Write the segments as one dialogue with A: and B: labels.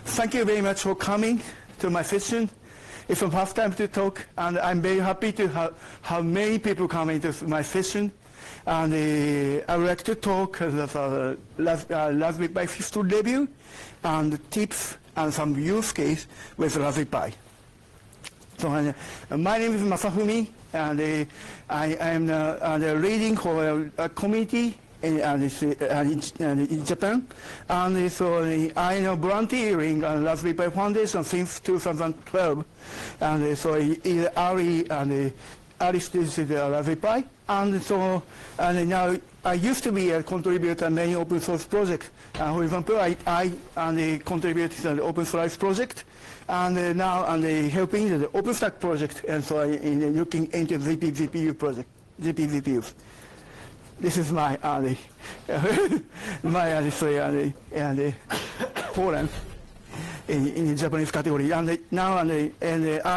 A: Thank you very much for coming to my session. It's my first time to talk, and I'm very happy to have many people coming to my session. And I would like to talk about Raspberry Pi history review and tips and some use case with Raspberry Pi. So my name is Masafumi, and I am leading for a community in Japan, and so I am volunteering on Raspberry Pi Foundation since 2012, and so in early stage of Raspberry Pi, and so now I used to be a contributor in many open source projects. For example, I contributed to the open source project, and now I'm helping the OpenStack project, and so I'm looking into the GPU project, GPUs. This is my forum in Japanese category, and now I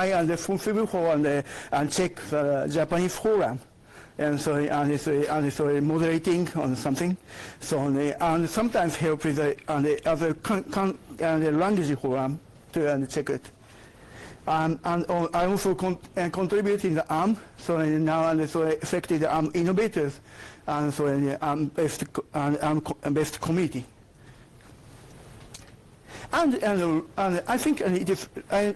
A: am responsible for and check the Japanese forum, and so moderating on something, so and sometimes help with the other language forum to check it. And I also contribute in the ARM, so now I'm affected the ARM innovators, and so I'm based community. And I think it is, I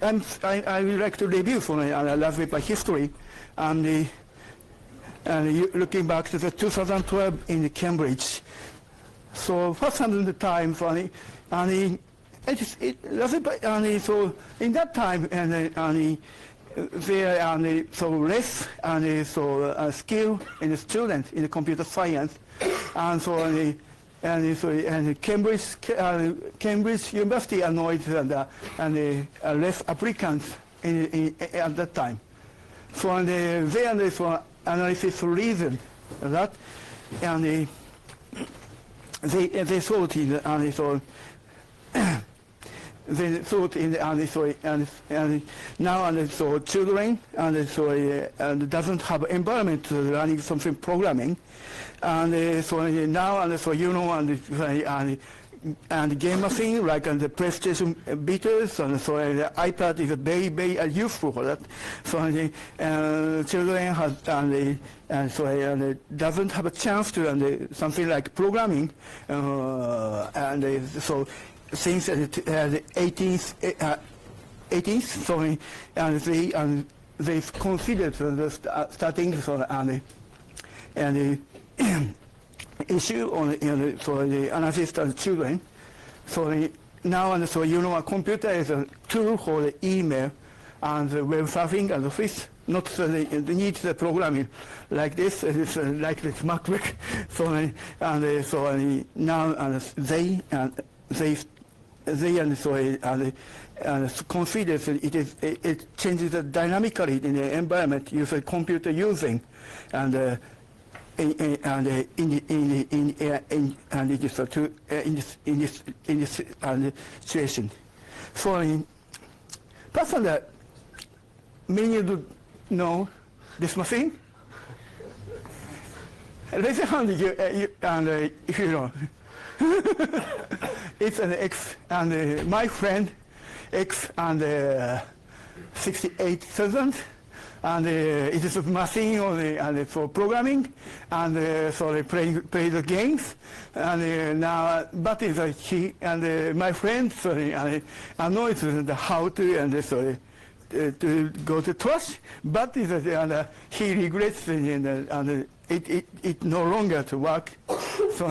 A: would like to review for Raspberry Pi history, and looking back to the 2012 in Cambridge. So first time the time for so in that time, there are so less skill in the students in the computer science, and so Cambridge University annoyed and less applicants at that time. So there for analysis reason that, and they thought they thought in now so children and doesn't have environment to learning something programming, and so now and game machine like the PlayStation Beatles, and so the iPad is very very useful for that. So children have doesn't have a chance to something like programming, and so. Since the 18th, sorry, and they've considered starting and issue on for the analysis of children. So now a computer is a tool for the email and the web surfing and this. Not the need the programming like this. It's like this MacBook. So now they consider it changes dynamically in the environment user computer using, and it is in this situation. So personally, many of you know this machine. Raise your hand if you know. It's an X, and my friend X and 68,000, and it is a machine and for programming, and so they play the games, and now but is he and my friend knows how to to go to trash, but he regrets and it no longer to work. So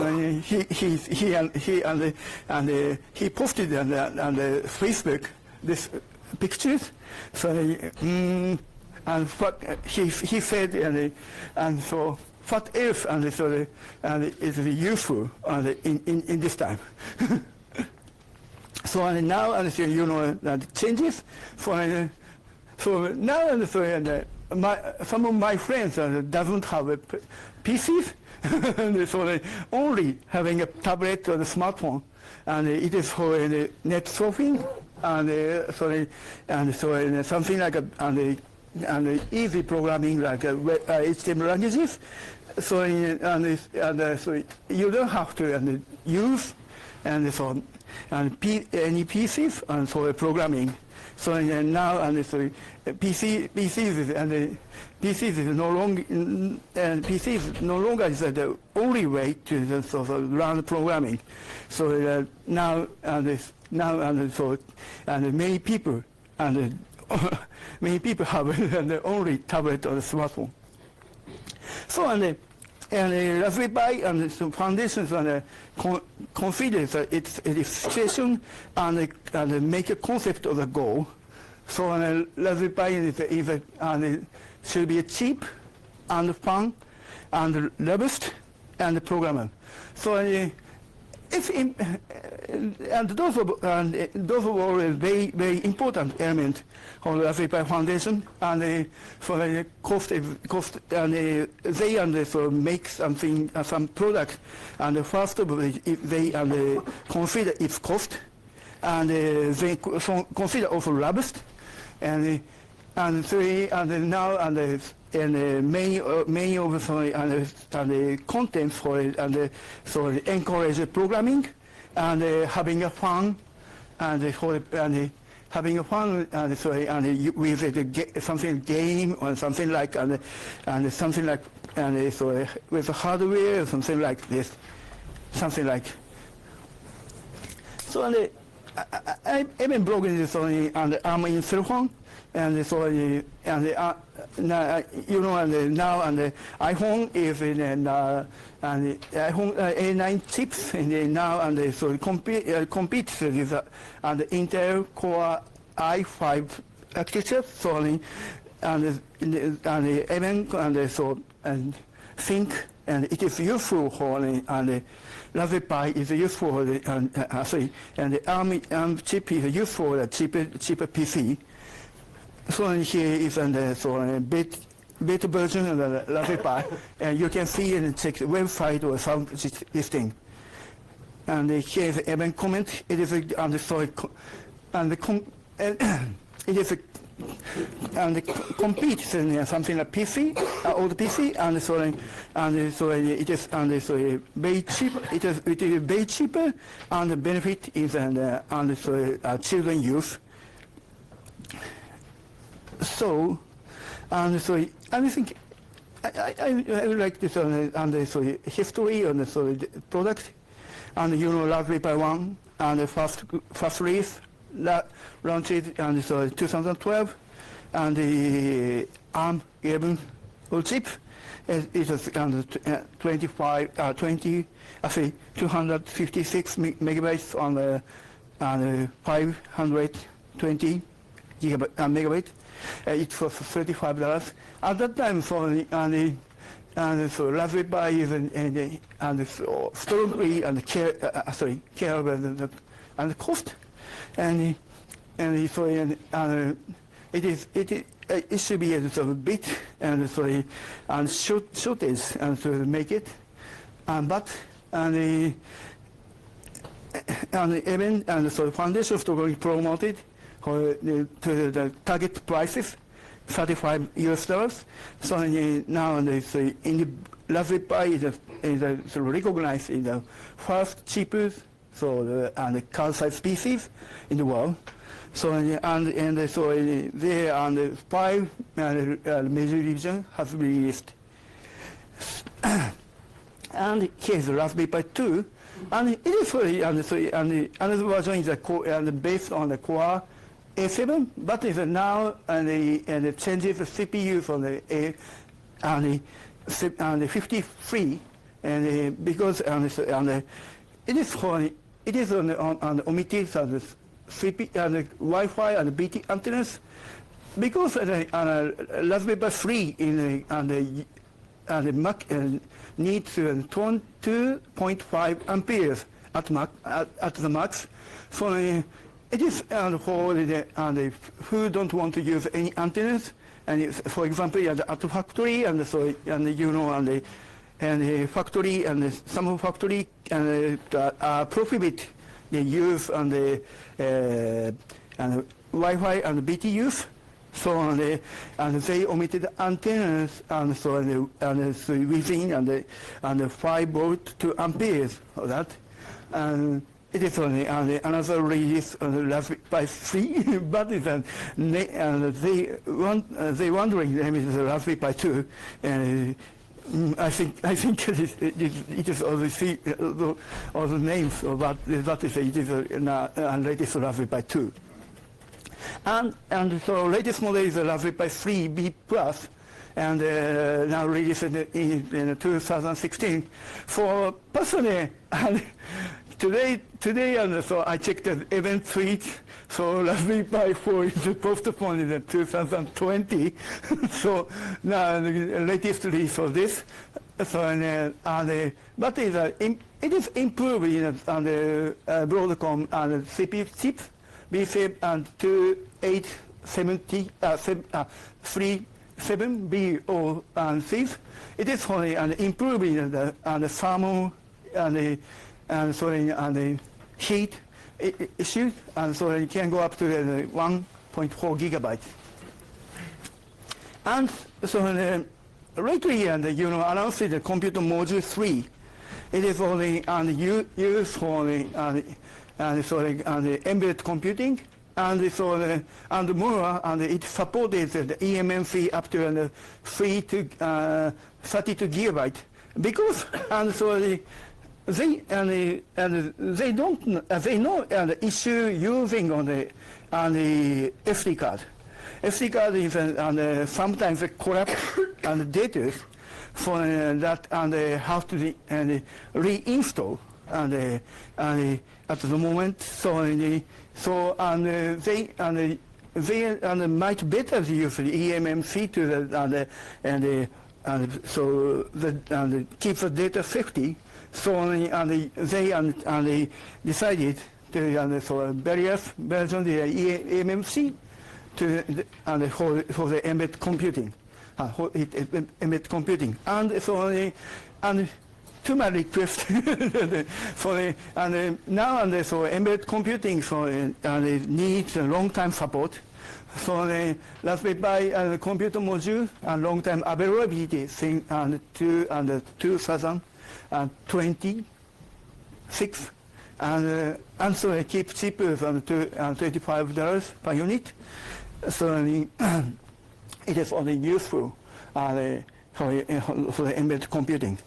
A: he posted on Facebook this pictures. So and what he said and so what else and is useful in this time. So now that changes. So now some of my friends doesn't have a PCs, and so they only having a tablet or a smartphone, and it is for net surfing, and something like and easy programming like HTML languages. So so you don't have to use and so any PCs and for programming. So now and so PCs and PCs is no longer PCs no longer is the only way to sort of run programming. So now and so and many people and many people have the only tablet or smartphone. So and Raspberry Pi and some foundations and configure its situation and make a concept of the goal. So Raspberry Pi should be cheap and fun and robust and programmable. So and those are all very very important elements of the Raspberry Pi Foundation, and for the cost and they and so make something some product, and first of all they consider its cost, and they consider also robust, and now many of the content for it, and so encourage programming and having a fun and having a fun and with something game or something like and something like so with hardware or something like this, something like. So I've been blogging this on I'm in cell phone. And so, now and the iPhone is in and the iPhone A9 chips, and now and so competes with and the Intel Core i5 architecture. So and even and so and think and it is useful for and Raspberry Pi is useful for the and the ARM chip is useful for the cheaper PC. So here is a beta version of the Raspberry Pi, and you can see and check the website or some this thing. And here is an event comment. It is it is and competes in something like PC, old PC, and so it is very cheap. It is very cheaper, and the benefit is children use. So, and I think I like this and history and the product, and Raspberry Pi 1 and the first release launched and 2012, and the ARM 11 chip it is 256 megabytes on the 520 megabyte. It was $35 at that time. So Raspberry Pi is and so strongly and care about the cost, and so it should be a bit and shortage and to make it, but even and so foundation strongly promoted to the target prices, $35. So now in the Raspberry Pi is recognized in the first cheapest and car size species in the world. So so there and the 5 major regions have been released. And here's the Raspberry Pi 2, and it is another version is based on the Core A7, but is now and it changes the CPU from the 53, and because it is on omitted the CPU and the Wi-Fi and the BT antennas, because Raspberry Pi 3 in the Mac needs 2.5 amperes at the max. So it is for the who don't want to use any antennas, and for example at the factory and so and the factory and some factory and prohibit the use and the Wi-Fi and BT use. So and they omitted antennas and so within and the 5 volt to amperes of that. And it is only another release on the Raspberry Pi 3, but it's they wondering the name is the Raspberry Pi 2, and I think it is all the names of what is it is a latest Raspberry Pi 2, and so latest model is the Raspberry Pi 3B Plus. And now released in 2016. For personally, and today, and so I checked the event tweet. So Raspberry Pi 4 is postponed in 2020. So now the latest release of this. So but it is improving on the Broadcom and CPU chips, B7 and 2870 7B and 6. It is only improving the thermal and the heat issue, and so it can go up to 1.4 gigabytes. And so lately, announced the computer module 3. It is only used for the embedded computing. And so and more, and it supported the eMMC up to 3 to 32 gigabyte, because and so they don't they know the issue using on the SD card. SD card is sometimes collapse and data for that and have to reinstall and at the moment they might better use the eMMC to keep the data safety. So they decided to various versions of the eMMC for the embedded computing, embedded computing, and so to my request now embedded computing needs a long-time support. So the Raspberry Pi computer module and long-time availability thing and 2026 and so they keep cheaper than $25 per unit. So it is only useful for the embedded computing.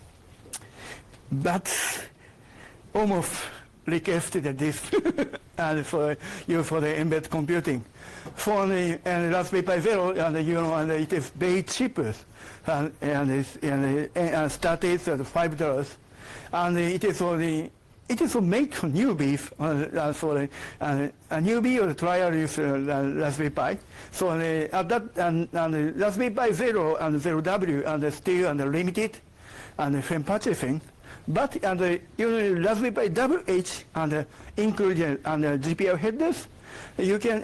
A: But almost requested this and for the embedded computing. For the Raspberry Pi Zero, and it is very cheaper, and started at $5, and it is for make newbies for a newbie or trial use Raspberry Pi. So at that and Raspberry Pi Zero and 0W and still limited and when purchasing. But Raspberry Pi WH and including GPU headers, you can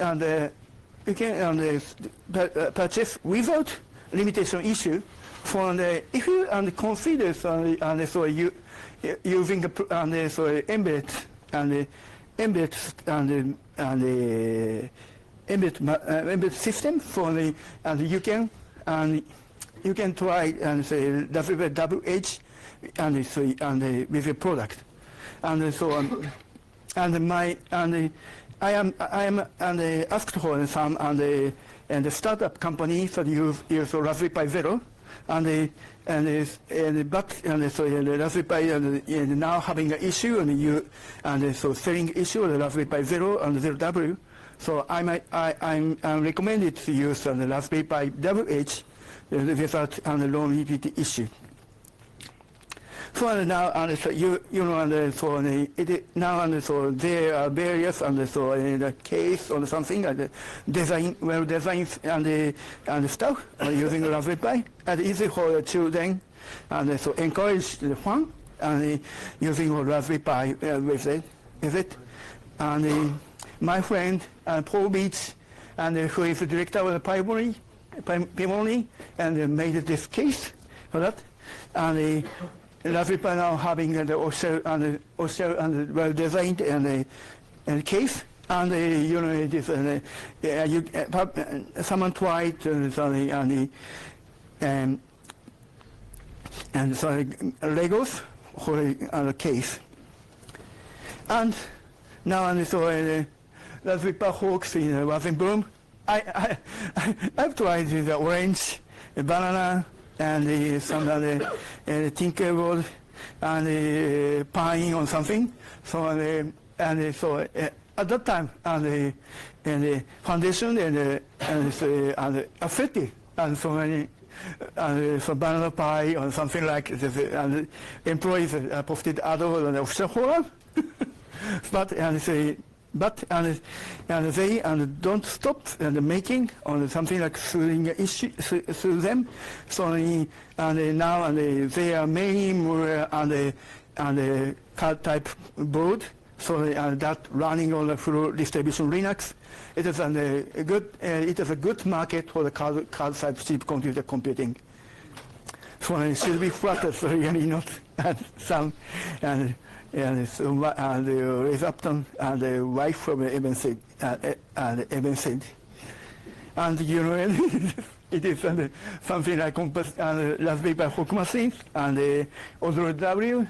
A: purchase without limitation issue. For if you consider using embedded embedded system for you can try Raspberry Pi WH with a product, I am asked for some and the startup company that use Raspberry Pi Zero the Raspberry Pi now having an issue so selling issue of the Raspberry Pi Zero and 0W. So I'm recommended to use the Raspberry Pi WH without low liquidity issue. So now so there are various in the case or something design well designed and stuff using Raspberry Pi and easy for children and so encourage the fun and using Raspberry Pi with it. And my friend Paul Beach who is the director of the Pimoni and made this case for that and Raspberry Pi now having the also and well designed and case and it is someone tried Legos for the case and now and so Raspberry Pi Hawks in Rosenblum. I've tried the orange, the banana, and some other Tinkerboard, and the pine or something. So and so at that time, and the foundation and affected, and so many. So banana pie or something like this, and employees posted other on the official forum, but they don't stop making on something like suing them. So and now they are many more on the card type board. So that running on the full distribution Linux. It is a good market for the card type supercomputer computing. So it should be flattered, so really not some and Ray Upton and the wife from Evan said, and you know it is something like Raspberry Pi Hawk machines and the Odro W.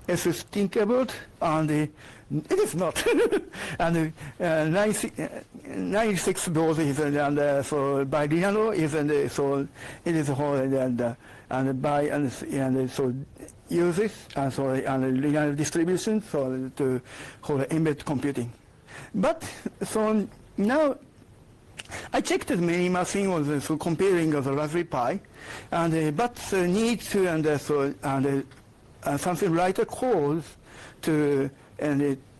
A: SS Tinkerboard, and it is not. And 96 doors is so by Linaro is so it is whole and by and so uses and so and Linaro distribution so to whole embedded computing. But so now I checked many machines so comparing of the Raspberry Pi, and but need to and so and something write a code to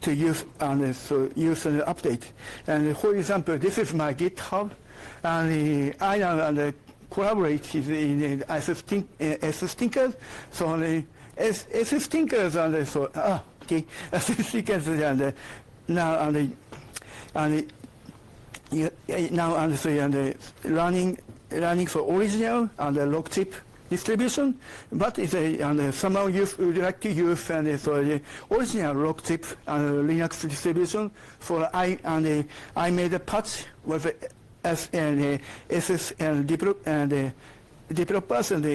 A: use and so use an update. And for example, this is my GitHub, and I now collaborate in SS Thinkers. So SS Thinkers and so okay, SS Thinkers and now and now and so and running for original and log chip distribution, but it's somehow would like to use and so the original log chip and Linux distribution. For I made a patch with SS and developers and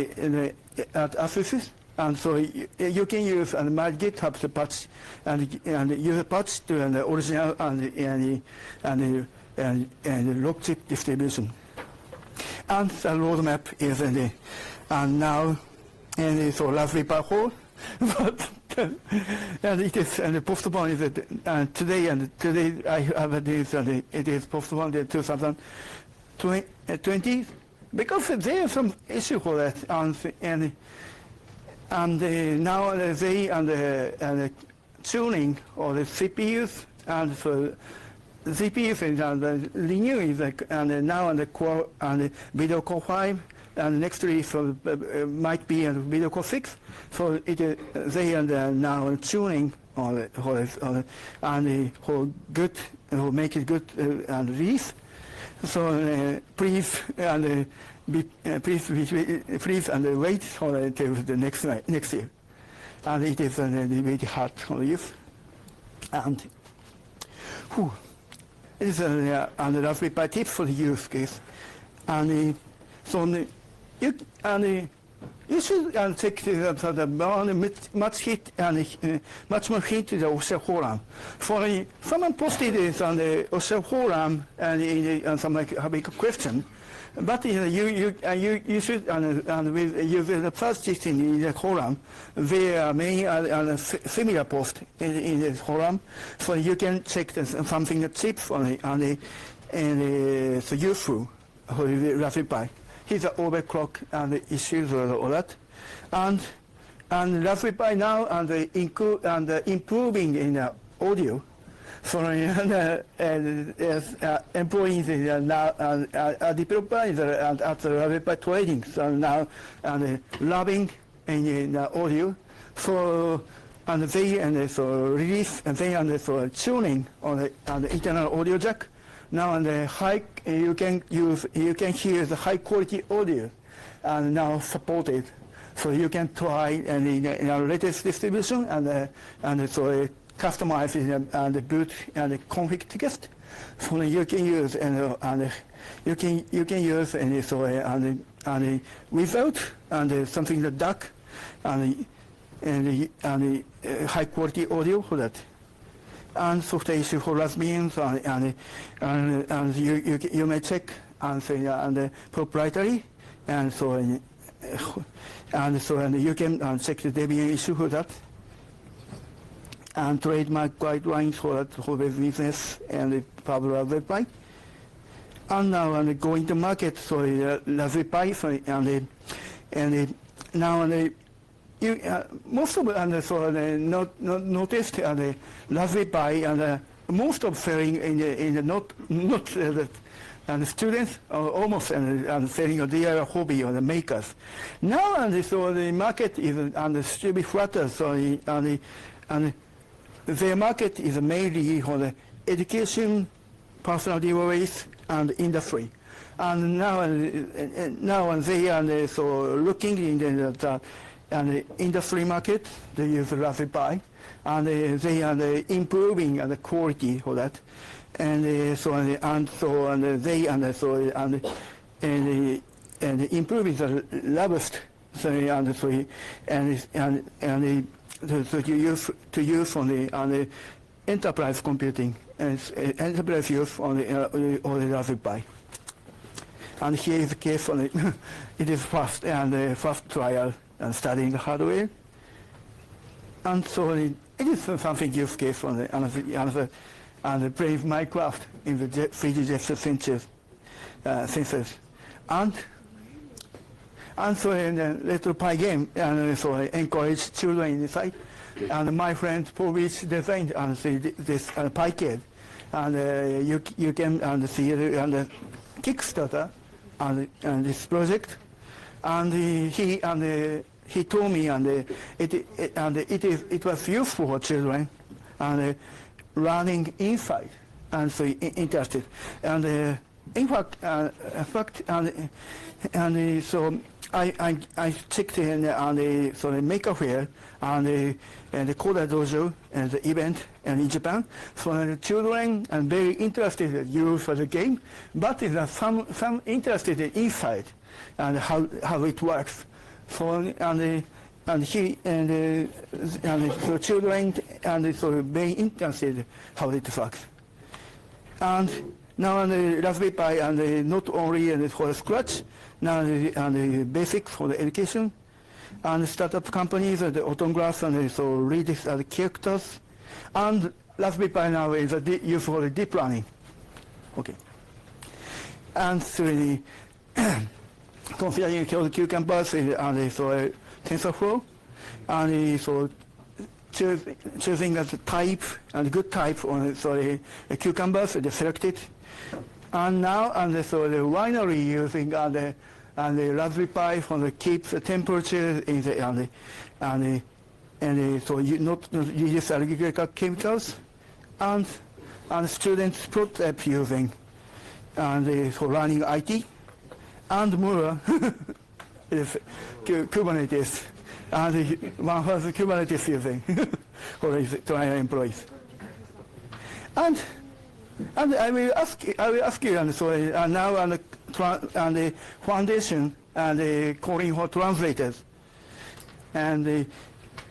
A: at Associates, and so you can use my GitHub patch and use a patch to the original and log chip distribution. And the roadmap is and now and so Raspberry Pi 4, but and it is and postponed is today I have this and it is postponed to 2020 because there is some issue for that and now they and tuning or the CPUs and so CPUs and renewing and now and the core and video core 5. And next release might be a video core 6, so they are now tuning on and for good, make it good and release. So please and please and wait for until the next year. And it is very hard for use. And it is a Raspberry Pi tip for the use case. And so you should check the much hit and much more hit the official forum. For someone posted this on the official forum and some like have a question, but you should with using the first in the forum, there are many similar posts in the forum, so you can check something that cheap and it's useful for the Raspberry Pi. Here's the overclock and the issues all that, and Raspberry Pi now and improving in audio. So employees now and developers at the Raspberry Pi trading so now and loving in audio. So and they so release and they and so tuning on the internal audio jack. Now and the high you can hear the high quality audio and now supported, so you can try and in our latest distribution and so customize and boot and config text, so you can use and you can use and so and without and something like dark and high quality audio for that. and software issue for Raspbian, and you may check and say and proprietary, and so you can check the Debian issue for that, and trademark guidelines for that for the business and the public Raspberry Pi. And now going to market, so Raspberry Pi, so now most of not noticed Raspberry Pi and most of selling in the not and students are almost and selling their hobby or the makers. Now so the market is still be flatter, so their market is mainly for the education, personal device, and industry. And now they are so looking in the industry market. They use Raspberry Pi, and they are improving the quality for that, and they improving the robust, to use on the enterprise computing and enterprise use on the Raspberry Pi. And here is the case on it. It is first trial and studying the hardware. And so it is something use case on the and playing Minecraft in the 3D gesture sensors. And so in the little Pi game, and so I encourage children inside. And my friend for which designed and see this Pi kit, and you can see the Kickstarter and this project, and he told me it was useful for children and learning inside, and so interested, and in fact so I checked in so the Maker Fair and the Coda Dojo and the event in Japan. So the children are very interested in use for the game, but some interested in inside and how it works. So the children and so very interested how it works. And now the Raspberry Pi and not only for scratch, now the basics for the education, and startup companies and the autographs and so read the characters, and Raspberry Pi now is used for the deep learning. Okay. And so the considering the cucumbers and so TensorFlow, and so choosing the type and good type on the cucumbers, they selected. And now so the winery using the Raspberry Pi for the keep the temperature in the so you not use electrical chemicals, and students prototype using for learning IT, and more is Kubernetes, and one has Kubernetes using for his trial employees. And I will ask you, and so now the foundation and calling for translators, and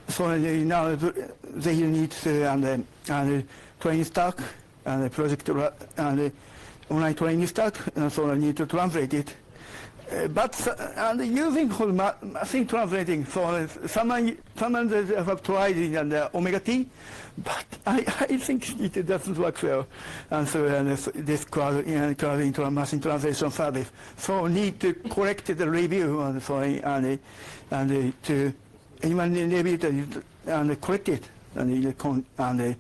A: so now they need to training stack and project and online training stack, and so I need to translate it. But using for machine translating, so someone have tried in Omega T, but I think it doesn't work well. And so this cloud into a machine translation service, so need to correct the review and so and to anyone review it and correct it and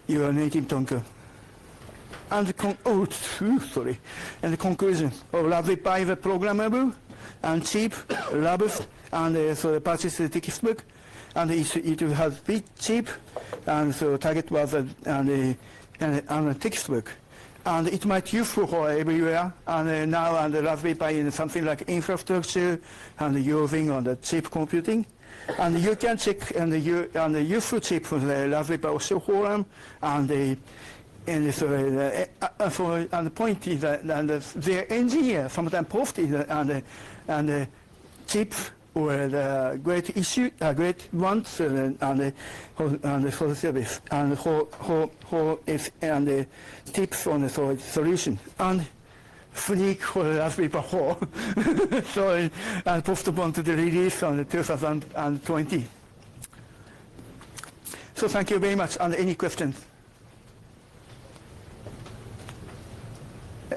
A: your native tongue. And the conclusion of Raspberry Pi is programmable and cheap, robust, and so purchase the textbook, and it has big cheap, and so target was a textbook, and it might be useful for everywhere. And now the Raspberry Pi is something like infrastructure and using on the cheap computing. And you can check and the useful chip for the Raspberry Pi also forum and so the point is that their engineer sometimes posted and chip were the great issue, great ones, and for the service, and who is and the tips on the solution, and sneak for Raspberry Pi 4. So and postponed to the release on 2020. So thank you very much. And any questions?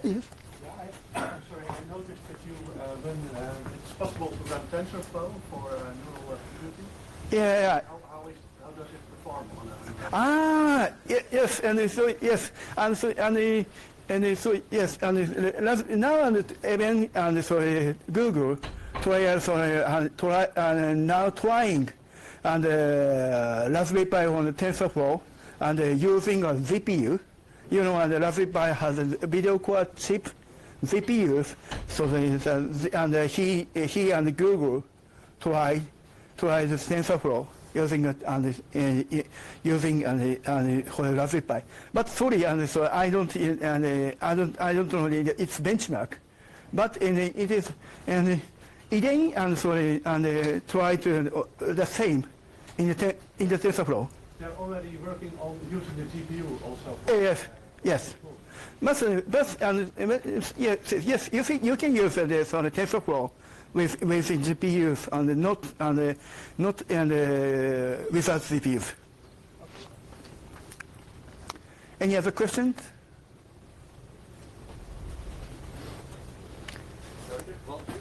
A: Yes.
B: I'm sorry, I noticed that you it's possible to run TensorFlow for neural computing.
A: Yeah.
B: How does it perform on a?
A: Yes, and so yes, and so yes, and now and even and so Google now trying and Raspberry Pi on the TensorFlow and using a GPU. You know, and the Raspberry Pi has a video core chip GPUs, so he and Google try the TensorFlow using it and using for Raspberry Pi. But sorry, and so I don't know its benchmark, but it is and again and sorry and try to the same in the TensorFlow.
B: They're already working on using the GPU also.
A: Yes. But yes, you can use this on the TensorFlow with GPUs and not without GPUs. Any other questions?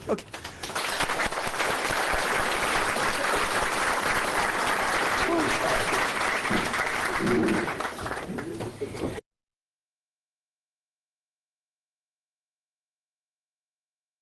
A: Okay.